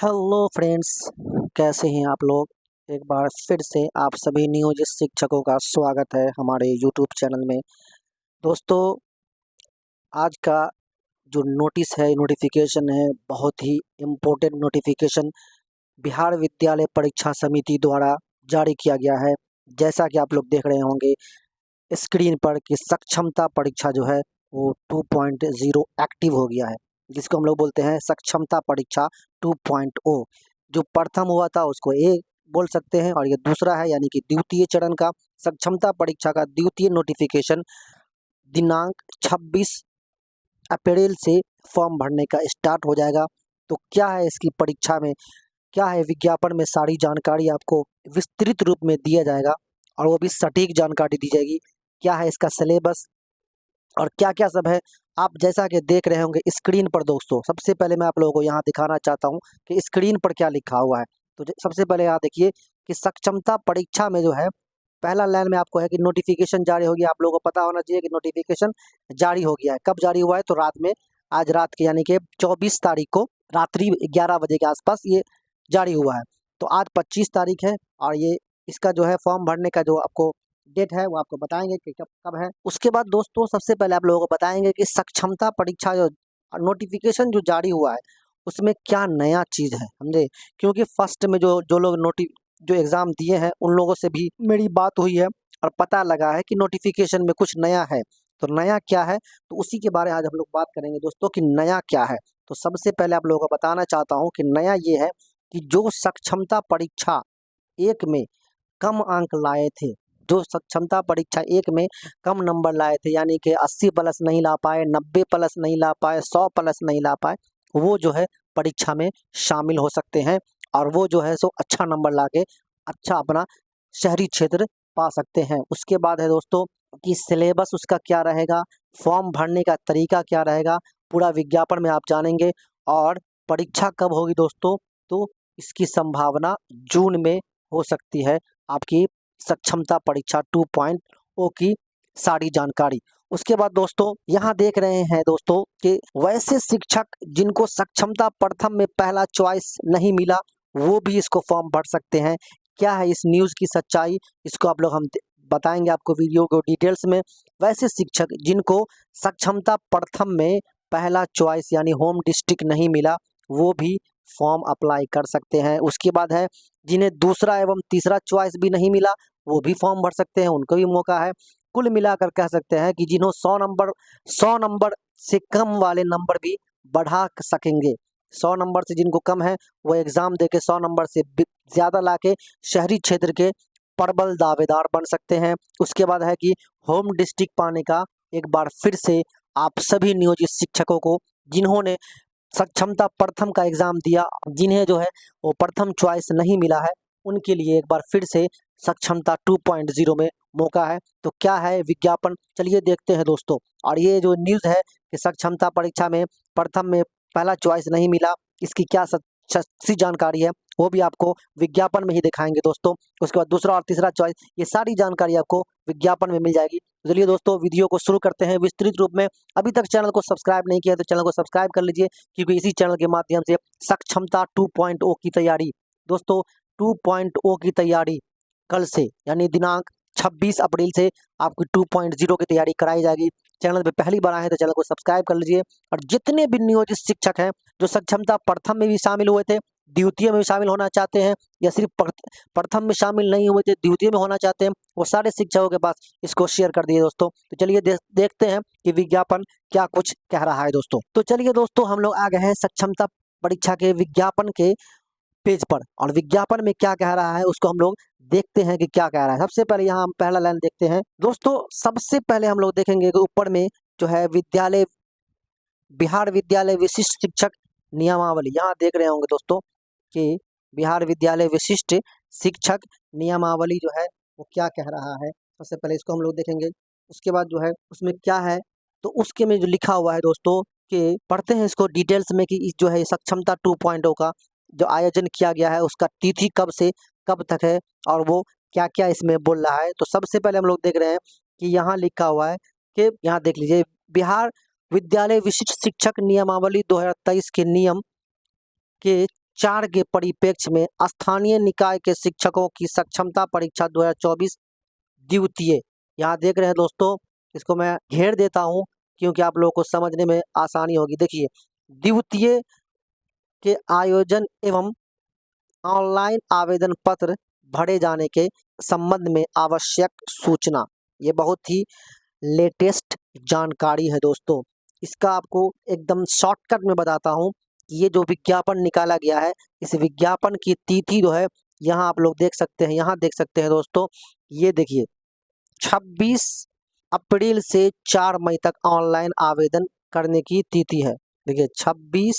Hello friends, कैसे हैं आप लोग। एक बार फिर से आप सभी नियोजित शिक्षकों का स्वागत है हमारे यूट्यूब चैनल में। दोस्तों, आज का जो नोटिस है, नोटिफिकेशन है, बहुत ही इम्पोर्टेंट नोटिफिकेशन बिहार विद्यालय परीक्षा समिति द्वारा जारी किया गया है। जैसा कि आप लोग देख रहे होंगे स्क्रीन पर कि सक्षमता परीक्षा जो है वो 2.0 एक्टिव हो गया है, जिसको हम लोग बोलते हैं सक्षमता परीक्षा 2.0। जो प्रथम हुआ था उसको ए बोल सकते हैं, और ये दूसरा है यानी कि द्वितीय चरण का सक्षमता परीक्षा का द्वितीय नोटिफिकेशन दिनांक 26 अप्रैल से फॉर्म भरने का स्टार्ट हो जाएगा। तो क्या है इसकी परीक्षा में, क्या है विज्ञापन में, सारी जानकारी आपको विस्तृत रूप में दिया जाएगा और वो भी सटीक जानकारी दी जाएगी। क्या है इसका सिलेबस और क्या क्या सब है, आप जैसा कि देख रहे होंगे स्क्रीन पर। दोस्तों, सबसे पहले मैं आप लोगों को यहाँ दिखाना चाहता हूँ कि स्क्रीन पर क्या लिखा हुआ है। तो सबसे पहले यहाँ देखिए कि सक्षमता परीक्षा में जो है पहला लाइन में आपको है कि नोटिफिकेशन जारी हो गया। आप लोगों को पता होना चाहिए कि नोटिफिकेशन जारी हो गया है। कब जारी हुआ है? तो रात में, आज रात के यानी कि 24 तारीख को रात्रि 11 बजे के आसपास ये जारी हुआ है। तो आज 25 तारीख है और ये इसका जो है फॉर्म भरने का जो आपको डेट है वो आपको बताएंगे कि कब कब है। उसके बाद दोस्तों सबसे पहले आप लोगों को बताएंगे कि सक्षमता परीक्षा जो नोटिफिकेशन जो जारी हुआ है उसमें क्या नया चीज़ है, समझे। क्योंकि फर्स्ट में जो जो लोग जो एग्ज़ाम दिए हैं उन लोगों से भी मेरी बात हुई है और पता लगा है कि नोटिफिकेशन में कुछ नया है। तो नया क्या है, तो उसी के बारे में आज हम लोग बात करेंगे दोस्तों कि नया क्या है। तो सबसे पहले आप लोगों को बताना चाहता हूँ कि नया ये है कि जो सक्षमता परीक्षा एक में कम अंक लाए थे, जो सक्षमता परीक्षा एक में कम नंबर लाए थे, यानी कि 80 प्लस नहीं ला पाए, 90 प्लस नहीं ला पाए, 100 प्लस नहीं ला पाए, वो जो है परीक्षा में शामिल हो सकते हैं और वो जो है सो अच्छा नंबर लाके अच्छा अपना शहरी क्षेत्र पा सकते हैं। उसके बाद है दोस्तों कि सिलेबस उसका क्या रहेगा, फॉर्म भरने का तरीका क्या रहेगा, पूरा विज्ञापन में आप जानेंगे। और परीक्षा कब होगी दोस्तों, तो इसकी संभावना जून में हो सकती है। आपकी सक्षमता परीक्षा 2.0 की सारी जानकारी। उसके बाद दोस्तों यहाँ देख रहे हैं दोस्तों कि वैसे शिक्षक जिनको सक्षमता प्रथम में पहला चॉइस नहीं मिला वो भी इसको फॉर्म भर सकते हैं। क्या है इस न्यूज़ की सच्चाई, इसको आप लोग हम बताएंगे आपको वीडियो को डिटेल्स में। वैसे शिक्षक जिनको सक्षमता प्रथम में पहला चॉइस यानी होम डिस्ट्रिक्ट नहीं मिला वो भी फॉर्म अप्लाई कर सकते हैं। उसके बाद है जिन्हें दूसरा एवं तीसरा चॉइस भी नहीं मिला वो भी फॉर्म भर सकते हैं, उनको भी मौका है। कुल मिलाकर कह सकते हैं कि जिन्हों 100 नंबर से कम वाले नंबर भी बढ़ा सकेंगे। 100 नंबर से जिनको कम है वो एग्ज़ाम देके 100 नंबर से ज़्यादा लाके शहरी क्षेत्र के प्रबल दावेदार बन सकते हैं। उसके बाद है कि होम डिस्ट्रिक्ट पाने का एक बार फिर से आप सभी नियोजित शिक्षकों को जिन्होंने सक्षमता प्रथम का एग्ज़ाम दिया, जिन्हें जो है वो प्रथम चॉइस नहीं मिला है, उनके लिए एक बार फिर से सक्षमता 2.0 में मौका है। तो क्या है विज्ञापन, चलिए देखते हैं दोस्तों। और ये जो न्यूज़ है कि सक्षमता परीक्षा में प्रथम में पहला चॉइस नहीं मिला, इसकी क्या सच्ची जानकारी है वो भी आपको विज्ञापन में ही दिखाएंगे दोस्तों। उसके बाद दूसरा और तीसरा चॉइस, ये सारी जानकारी आपको विज्ञापन में मिल जाएगी। चलिए दोस्तों वीडियो को शुरू करते हैं विस्तृत रूप में। अभी तक चैनल को सब्सक्राइब नहीं किया तो चैनल को सब्सक्राइब कर लीजिए, क्योंकि इसी चैनल के माध्यम से सक्षमता 2.0 की तैयारी दोस्तों 2.0 की तैयारी कल से यानी दिनांक 26 अप्रैल से आपकी 2.0 की तैयारी कराई जाएगी। चैनल पे पहली बार आए हैं तो चैनल को सब्सक्राइब कर लीजिए। और जितने भी नियोजित शिक्षक हैं जो सक्षमता प्रथम में भी शामिल हुए थे, द्वितीय में भी शामिल होना चाहते हैं, या सिर्फ प्रथम में शामिल नहीं हुए थे द्वितीय में होना चाहते हैं, वो सारे शिक्षकों के पास इसको शेयर कर दिए दोस्तों। तो चलिए देखते हैं कि विज्ञापन क्या कुछ कह रहा है दोस्तों। तो चलिए दोस्तों हम लोग आ गए हैं सक्षमता परीक्षा के विज्ञापन के पेज पर, और विज्ञापन में क्या कह रहा है उसको हम लोग देखते हैं कि क्या कह रहा है। सबसे पहले यहाँ हम पहला लाइन देखते हैं दोस्तों। सबसे पहले हम लोग देखेंगे कि ऊपर में जो है विद्यालय, बिहार विद्यालय विशिष्ट शिक्षक नियमावली, यहाँ देख रहे होंगे दोस्तों कि बिहार विद्यालय विशिष्ट शिक्षक नियमावली जो है वो क्या कह रहा है। सबसे पहले इसको हम लोग देखेंगे। उसके बाद जो है उसमें क्या है, तो उसके में जो लिखा हुआ है दोस्तों कि पढ़ते हैं इसको डिटेल्स में कि जो है सक्षमता 2.0 का जो आयोजन किया गया है उसका तिथि कब से कब तक है और वो क्या क्या इसमें बोल रहा है। तो सबसे पहले हम लोग देख रहे हैं कि यहाँ लिखा हुआ है कि यहाँ देख लीजिए, बिहार विद्यालय विशिष्ट शिक्षक नियमावली 2023 के नियम के 4 के परिप्रेक्ष्य में स्थानीय निकाय के शिक्षकों की सक्षमता परीक्षा 2024 द्वितीय। यहाँ देख रहे हैं दोस्तों, इसको मैं घेर देता हूँ क्योंकि आप लोगों को समझने में आसानी होगी। देखिए, द्वितीय के आयोजन एवं ऑनलाइन आवेदन पत्र भरे जाने के संबंध में आवश्यक सूचना। ये बहुत ही लेटेस्ट जानकारी है दोस्तों। इसका आपको एकदम शॉर्टकट में बताता हूँ कि ये जो विज्ञापन निकाला गया है, इस विज्ञापन की तिथि जो है यहाँ आप लोग देख सकते हैं, यहाँ देख सकते हैं दोस्तों। ये देखिए 26 अप्रैल से 4 मई तक ऑनलाइन आवेदन करने की तिथि है। देखिए 26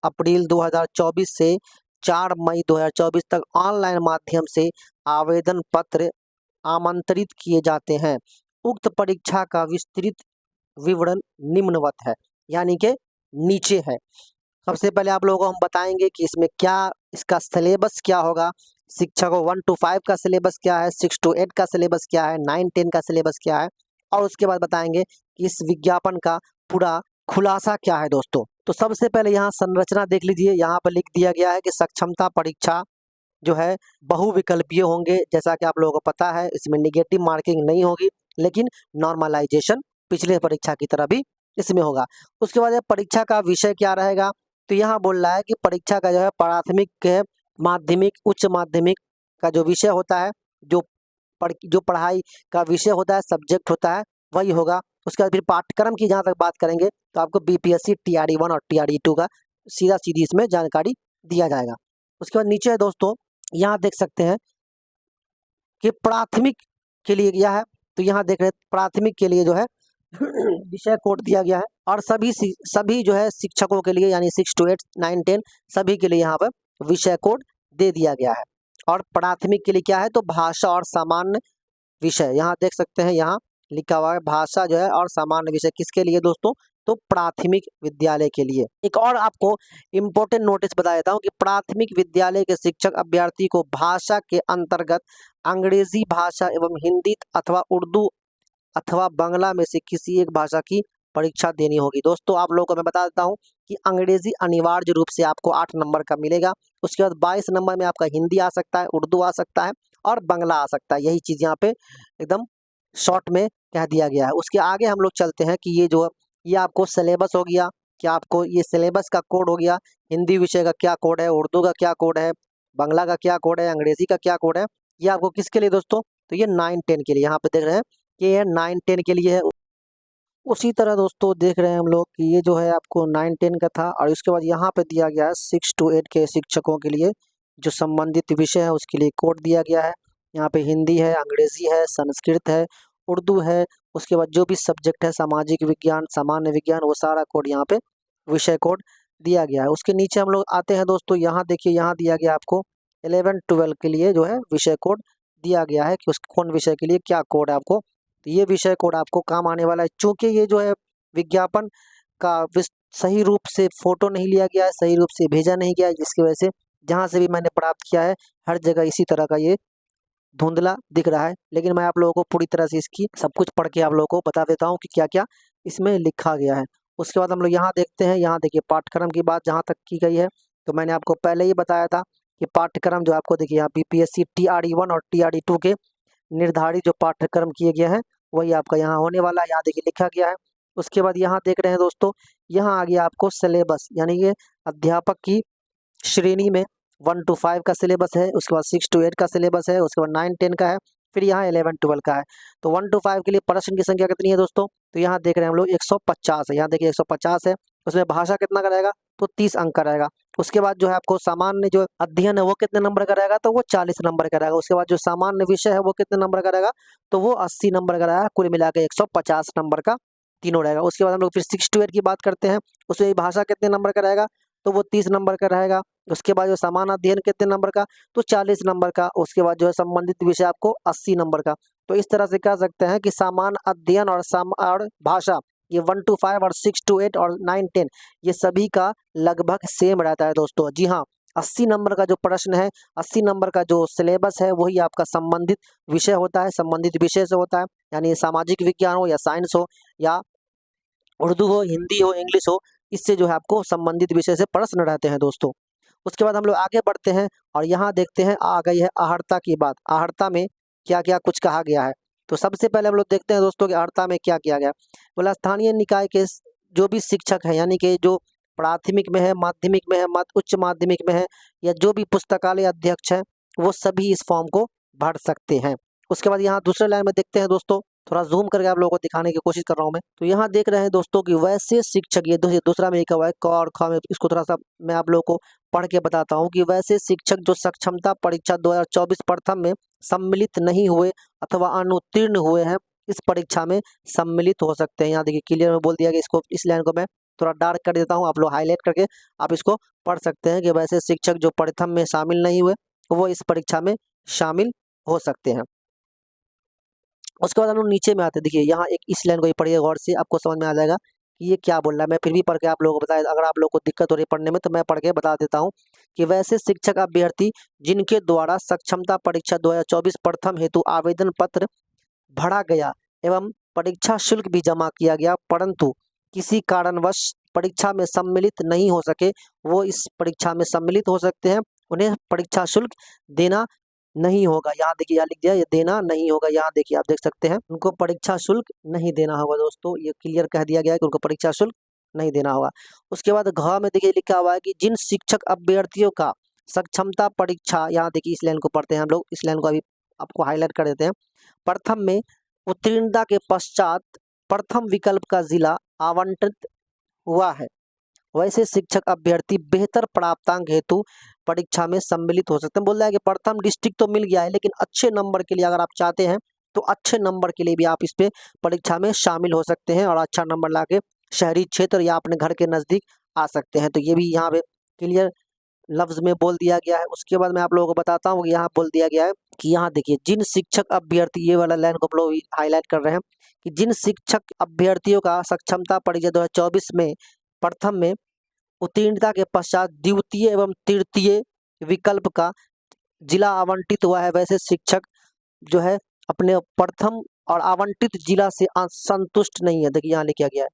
अप्रैल 2024 से 4 मई 2024 तक ऑनलाइन माध्यम से आवेदन पत्र आमंत्रित किए जाते हैं। उक्त परीक्षा का विस्तृत विवरण निम्नवत है, यानी कि नीचे है। सबसे पहले आप लोगों को हम बताएंगे कि इसमें क्या, इसका सिलेबस क्या होगा, शिक्षकों 1 to 5 का सिलेबस क्या है, 6 to 8 का सिलेबस क्या है, 9 10 का सिलेबस क्या है, और उसके बाद बताएंगे कि इस विज्ञापन का पूरा खुलासा क्या है दोस्तों। तो सबसे पहले यहाँ संरचना देख लीजिए। यहाँ पर लिख दिया गया है कि सक्षमता परीक्षा जो है बहुविकल्पीय होंगे। जैसा कि आप लोगों को पता है, इसमें निगेटिव मार्किंग नहीं होगी, लेकिन नॉर्मलाइजेशन पिछले परीक्षा की तरह भी इसमें होगा। उसके बाद परीक्षा का विषय क्या रहेगा, तो यहाँ बोल रहा है कि परीक्षा का जो है प्राथमिक, माध्यमिक, उच्च माध्यमिक का जो विषय होता है, जो पढ़ाई का विषय होता है, सब्जेक्ट होता है, वही होगा। उसके बाद फिर पाठ्यक्रम की जहाँ तक बात करेंगे तो आपको बीपीएससी TRE 1 और TRE 2 का सीधा सीधी इसमें जानकारी दिया जाएगा। उसके बाद नीचे है दोस्तों, यहाँ देख सकते हैं कि प्राथमिक के लिए क्या है, तो यहाँ देख रहे हैं प्राथमिक के लिए जो है विषय कोड दिया गया है, और सभी जो है शिक्षकों के लिए, यानी 6 to 8 9 10 सभी के लिए यहाँ पर विषय कोड दे दिया गया है। और प्राथमिक के लिए क्या है, तो भाषा और सामान्य विषय, यहाँ देख सकते हैं, यहाँ लिखा हुआ है भाषा जो है और सामान्य विषय किसके लिए दोस्तों, तो प्राथमिक विद्यालय के लिए। एक और आपको इम्पोर्टेंट नोटिस बता देता हूँ कि प्राथमिक विद्यालय के शिक्षक अभ्यर्थी को भाषा के अंतर्गत अंग्रेजी भाषा एवं हिंदी अथवा उर्दू अथवा बांग्ला में से किसी एक भाषा की परीक्षा देनी होगी। दोस्तों आप लोगों को मैं बता देता हूँ कि अंग्रेजी अनिवार्य रूप से आपको 8 नंबर का मिलेगा। उसके बाद 22 नंबर में आपका हिंदी आ सकता है, उर्दू आ सकता है और बांग्ला आ सकता है। यही चीज़ यहाँ पे एकदम शॉर्ट में कह दिया गया है। उसके आगे हम लोग चलते हैं कि ये आपको सिलेबस हो गया, कि आपको ये सिलेबस का कोड हो गया, हिंदी विषय का क्या कोड है, उर्दू का क्या कोड है, बांग्ला का क्या कोड है, अंग्रेजी का क्या कोड है। ये आपको किसके लिए दोस्तों, तो ये 9 10 के लिए, यहाँ पे देख रहे हैं कि ये 9 10 के लिए है। उसी तरह दोस्तों देख रहे हैं हम लोग कि ये जो है आपको 9 10 का था, और उसके बाद यहाँ पे दिया गया है 6 to 8 के शिक्षकों के लिए जो संबंधित विषय है उसके लिए कोड दिया गया है। यहाँ पे हिंदी है, अंग्रेजी है, संस्कृत है, उर्दू है, उसके बाद जो भी सब्जेक्ट है, सामाजिक विज्ञान, सामान्य विज्ञान, वो सारा कोड यहाँ पे विषय कोड दिया गया है। उसके नीचे हम लोग आते हैं दोस्तों, यहाँ देखिए, यहाँ दिया गया आपको 11 12 के लिए जो है विषय कोड दिया गया है कि उस कौन विषय के लिए क्या कोड है आपको, तो ये विषय कोड आपको काम आने वाला है। चूंकि ये जो है विज्ञापन का सही रूप से फोटो नहीं लिया गया है, सही रूप से भेजा नहीं गया है, जिसकी वजह से जहाँ से भी मैंने प्राप्त किया है हर जगह इसी तरह का ये धुंधला दिख रहा है। लेकिन मैं आप लोगों को पूरी तरह से इसकी सब कुछ पढ़ के आप लोगों को बता देता हूँ कि क्या क्या इसमें लिखा गया है। उसके बाद हम लोग यहाँ देखते हैं, यहाँ देखिए पाठ्यक्रम की बात जहाँ तक की गई है, तो मैंने आपको पहले ही बताया था कि पाठ्यक्रम जो आपको देखिए यहाँ बीपीएससी TRE 1 और TRE 2 के निर्धारित जो पाठ्यक्रम किए गए हैं वही आपका यहाँ होने वाला है। यहाँ देखिए लिखा गया है। उसके बाद यहाँ देख रहे हैं दोस्तों, यहाँ आ गया आपको सिलेबस, यानी ये अध्यापक की श्रेणी में 1 to 5 का सिलेबस है, उसके बाद 6 to 8 का सिलेबस है, उसके बाद 9 10 का है, फिर यहाँ 11 12 का है। तो 1 to 5 के लिए प्रश्न की संख्या कितनी है दोस्तों, तो यहाँ देख रहे हैं हम लोग 150 है। यहाँ देखिए 150 है। उसमें भाषा कितना का रहेगा, तो 30 अंक का रहेगा। उसके बाद जो है आपको सामान्य जो अध्ययन है वो कितने नंबर का रहेगा, तो वो 40 नंबर का रहेगा। उसके बाद जो सामान्य विषय है वो कितने नंबर का रहेगा, तो वो 80 नंबर का रहेगा। कुल मिलाकर 150 नंबर का तीनों रहेगा। उसके बाद हम लोग फिर 6 to 8 की बात करते हैं, उसमें भाषा कितने नंबर का रहेगा, तो वो 30 नंबर का रहेगा। उसके बाद जो सामान्य अध्ययन कितने नंबर का, तो 40 नंबर का। उसके बाद जो है संबंधित विषय आपको 80 नंबर का। तो इस तरह से कह सकते हैं कि सामान्य अध्ययन और भाषा, ये 1 to 5 और 6 to 8 और 9 10 ये सभी का लगभग सेम रहता है दोस्तों। जी हाँ, 80 नंबर का जो प्रश्न है, 80 नंबर का जो सिलेबस है वही आपका संबंधित विषय होता है, संबंधित विषय से होता है। यानी सामाजिक विज्ञान हो या साइंस हो या उर्दू हो, हिंदी हो, इंग्लिश हो, इससे जो है आपको संबंधित विषय से प्रश्न रहते हैं दोस्तों। उसके बाद हम लोग आगे बढ़ते हैं और यहाँ देखते हैं आ गई है आहर्ता की बात। आहर्ता में क्या क्या कुछ कहा गया है। तो सबसे पहले हम लोग देखते हैं दोस्तों कि आहर्ता में क्या किया गया। बोला स्थानीय निकाय के जो भी शिक्षक है, यानी कि जो प्राथमिक में है, माध्यमिक में है, उच्च माध्यमिक में है, या जो भी पुस्तकालय अध्यक्ष है, वो सभी इस फॉर्म को भर सकते हैं। उसके बाद यहाँ दूसरे लाइन में देखते हैं दोस्तों, थोड़ा जूम करके आप लोगों को दिखाने की कोशिश कर रहा हूँ मैं। तो यहाँ देख रहे हैं दोस्तों कि वैसे शिक्षक, ये दूसरा में लिखा हुआ है क और ख में, इसको थोड़ा सा मैं आप लोगों को पढ़ के बताता हूँ कि वैसे शिक्षक जो सक्षमता परीक्षा 2024 प्रथम में सम्मिलित नहीं हुए अथवा अनुत्तीर्ण हुए हैं, इस परीक्षा में सम्मिलित हो सकते हैं। यहाँ देखिए क्लियर में बोल दिया कि इसको, इस लाइन को मैं थोड़ा डार्क कर देता हूँ, आप लोग हाईलाइट करके आप इसको पढ़ सकते हैं कि वैसे शिक्षक जो प्रथम में शामिल नहीं हुए वो इस परीक्षा में शामिल हो सकते हैं। उसके बाद हम लोग नीचे में आते हैं। देखिए यहाँ एक इस लाइन को ही पढ़िए गौर से, आपको समझ में आ जाएगा कि ये क्या बोल रहा है। मैं फिर भी पढ़ के आप लोगों को बताया, अगर आप लोगों को दिक्कत हो रही है पढ़ने में तो मैं पढ़ के बता देता हूँ कि वैसे शिक्षक अभ्यर्थी जिनके द्वारा सक्षमता परीक्षा 2024 प्रथम हेतु आवेदन पत्र भरा गया एवं परीक्षा शुल्क भी जमा किया गया, परंतु किसी कारणवश परीक्षा में सम्मिलित नहीं हो सके, वो इस परीक्षा में सम्मिलित हो सकते हैं। उन्हें परीक्षा शुल्क देना नहीं होगा। यहाँ देखिए, यहाँ लिख दिया, ये देना नहीं होगा। यहाँ देखिए आप देख सकते हैं, उनको परीक्षा शुल्क नहीं देना होगा दोस्तों, ये क्लियर कह दिया गया है कि उनको परीक्षा शुल्क नहीं देना होगा। उसके बाद घ में देखिए लिखा हुआ है कि जिन शिक्षक अभ्यर्थियों का सक्षमता परीक्षा, यहाँ देखिए इस लाइन को पढ़ते हैं हम लोग, इस लाइन को अभी आपको हाईलाइट कर देते हैं। प्रथम में उत्तीर्णता के पश्चात प्रथम विकल्प का जिला आवंटित हुआ है, वैसे शिक्षक अभ्यर्थी बेहतर प्राप्तांक हेतु परीक्षा में सम्मिलित हो सकते हैं। बोल रहा है कि प्रथम डिस्ट्रिक्ट तो मिल गया है, लेकिन अच्छे नंबर के लिए अगर आप चाहते हैं तो अच्छे नंबर के लिए भी आप इस पे परीक्षा में शामिल हो सकते हैं और अच्छा नंबर लाके शहरी क्षेत्र या अपने घर के नज़दीक आ सकते हैं। तो ये भी यहाँ पे क्लियर लफ्ज में बोल दिया गया है। उसके बाद मैं आप लोगों को बताता हूँ कि यहाँ बोल दिया गया है कि यहाँ देखिए जिन शिक्षक अभ्यर्थी, ये वाला लाइन को हम लोग हाईलाइट कर रहे हैं कि जिन शिक्षक अभ्यर्थियों का सक्षमता परीक्षा 2024 में प्रथम में उत्तीर्णता के पश्चात द्वितीय एवं तृतीय विकल्प का जिला आवंटित हुआ है, वैसे शिक्षक जो है अपने प्रथम और आवंटित जिला से संतुष्ट नहीं है। देखिए यहाँ लिखा गया है,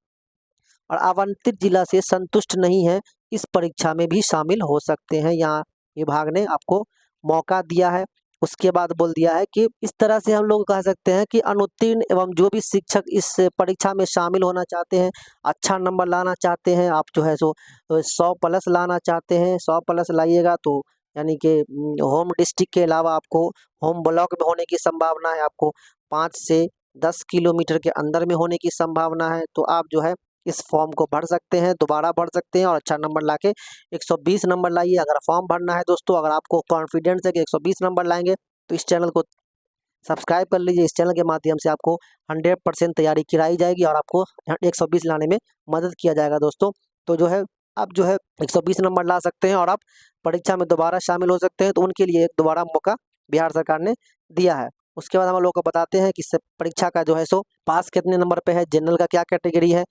और आवंटित जिला से संतुष्ट नहीं है, इस परीक्षा में भी शामिल हो सकते हैं। यहाँ विभाग ने आपको मौका दिया है। उसके बाद बोल दिया है कि इस तरह से हम लोग कह सकते हैं कि अनुत्तीर्ण एवं जो भी शिक्षक इस परीक्षा में शामिल होना चाहते हैं, अच्छा नंबर लाना चाहते हैं, आप जो है सो 100+ लाना चाहते हैं, 100+ लाइएगा तो यानी कि होम डिस्ट्रिक्ट के अलावा आपको होम ब्लॉक में होने की संभावना है, आपको 5 से 10 किलोमीटर के अंदर में होने की संभावना है। तो आप जो है इस फॉर्म को भर सकते हैं, दोबारा भर सकते हैं और अच्छा नंबर लाके 120 नंबर लाइए। अगर फॉर्म भरना है दोस्तों, अगर आपको कॉन्फिडेंस है कि 120 नंबर लाएंगे तो इस चैनल को सब्सक्राइब कर लीजिए। इस चैनल के माध्यम से आपको 100% तैयारी कराई जाएगी और आपको 120 लाने में मदद किया जाएगा दोस्तों। तो जो है आप जो है 120 नंबर ला सकते हैं और आप परीक्षा में दोबारा शामिल हो सकते हैं। तो उनके लिए एक दोबारा मौका बिहार सरकार ने दिया है। उसके बाद हम लोग को बताते हैं कि परीक्षा का जो है सो पास कितने नंबर पे है, जनरल का क्या कैटेगरी है,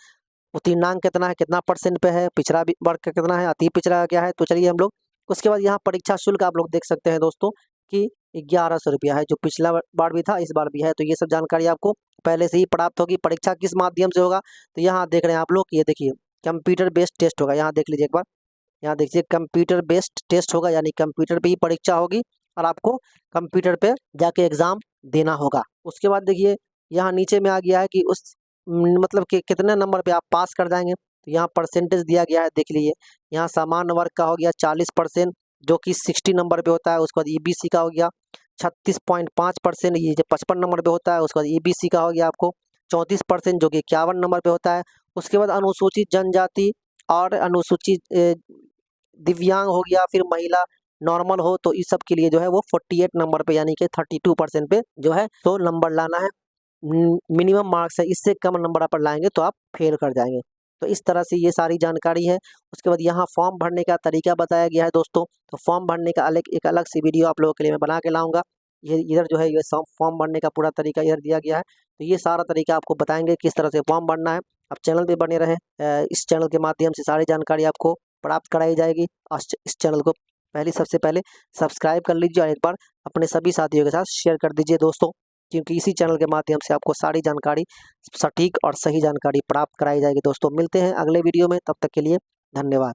उत्तीर्णांक कितना है, कितना % पे है, पिछड़ा वर्ग का कितना है, अति पिछड़ा क्या है। तो चलिए हम लोग उसके बाद यहाँ परीक्षा शुल्क आप लोग देख सकते हैं दोस्तों कि 1100 रुपया है, जो पिछला बार भी था इस बार भी है। तो ये सब जानकारी आपको पहले से ही प्राप्त होगी। परीक्षा किस माध्यम से होगा, तो यहाँ देख रहे हैं आप लोग, ये देखिए कंप्यूटर बेस्ड टेस्ट होगा। यहाँ देख लीजिए एक बार, यहाँ देखिए कंप्यूटर बेस्ड टेस्ट होगा, यानी कंप्यूटर पे ही परीक्षा होगी और आपको कंप्यूटर पे जाके एग्जाम देना होगा। उसके बाद देखिए यहाँ नीचे में आ गया है कि उस मतलब कि कितने नंबर पे आप पास कर जाएंगे। तो यहाँ परसेंटेज दिया गया है, देख लीजिए। यहाँ सामान्य वर्ग का हो गया 40%, जो कि 60 नंबर पे होता है। उसके बाद ईबीसी का हो गया 36.5%, ये जो 55 नंबर पे होता है। उसके बाद ईबीसी का हो गया आपको 34%, जो कि 51 नंबर पे होता है। उसके बाद अनुसूचित जनजाति और अनुसूचित दिव्यांग हो गया, फिर महिला नॉर्मल हो, तो इस सब के लिए जो है वो 48 नंबर पे यानी कि 32% पे जो है तो नंबर लाना है। मिनिमम मार्क्स है, इससे कम नंबर आप लाएंगे तो आप फेल कर जाएंगे। तो इस तरह से ये सारी जानकारी है। उसके बाद यहाँ फॉर्म भरने का तरीका बताया गया है दोस्तों। तो फॉर्म भरने का एक अलग सी वीडियो आप लोगों के लिए मैं बना के लाऊंगा। ये इधर जो है ये फॉर्म भरने का पूरा तरीका इधर दिया गया है। तो ये सारा तरीका आपको बताएंगे किस तरह से फॉर्म भरना है। आप चैनल पे बने रहें, इस चैनल के माध्यम से सारी जानकारी आपको प्राप्त कराई जाएगी। और इस चैनल को सबसे पहले सब्सक्राइब कर लीजिए और एक बार अपने सभी साथियों के साथ शेयर कर दीजिए दोस्तों, क्योंकि इसी चैनल के माध्यम से आपको सारी जानकारी, सटीक और सही जानकारी प्राप्त कराई जाएगी दोस्तों। मिलते हैं अगले वीडियो में, तब तक के लिए धन्यवाद।